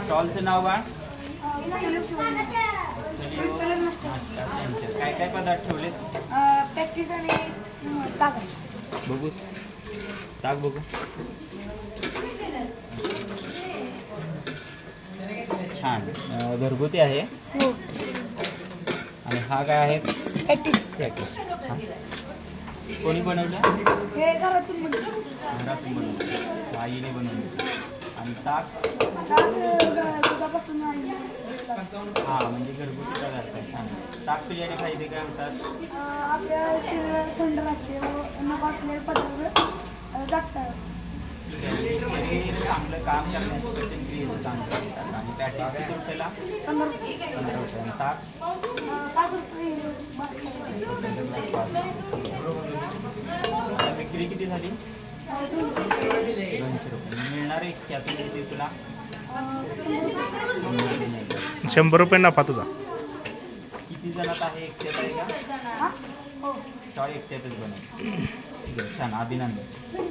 स्टॉलचं नाव बा काय काय पदार्थ ठेवले? पॅटीस आणि ताक. बघू ताक बघू. छान घरगुती आहे. हो. आणि हा काय आहे? पॅटीस. पॅटीस. कोणी बनवलं? हे घरातून बनवलं. घरातून बनवलं, आईने बनवलं. आणि ताक दुधापासून हां म्हणजे घरगुती पदार्थ. छान. ताक पिल्याने फायदे काय होतात? आपल्या शरीर थंड राहते व नको असलेले पदार्थ जागतात. शरीर चांगलं काम करण्याचं पचन क्रियेचं काम करतात. आणि पॅटीस किती रुपयाला? 15 रुपये. 15 रुपये. आणि ताक 5 रुपये. विक्री किती झाली? 200 रुपये. मिळणार आहे त्यातून किती तुला? 100 रुपये नफा तुझा. किती जणात आहे? एकट्यात आहे का? हो. एकट्यातच बनव. ठीक आहे, छान, अभिनंदन.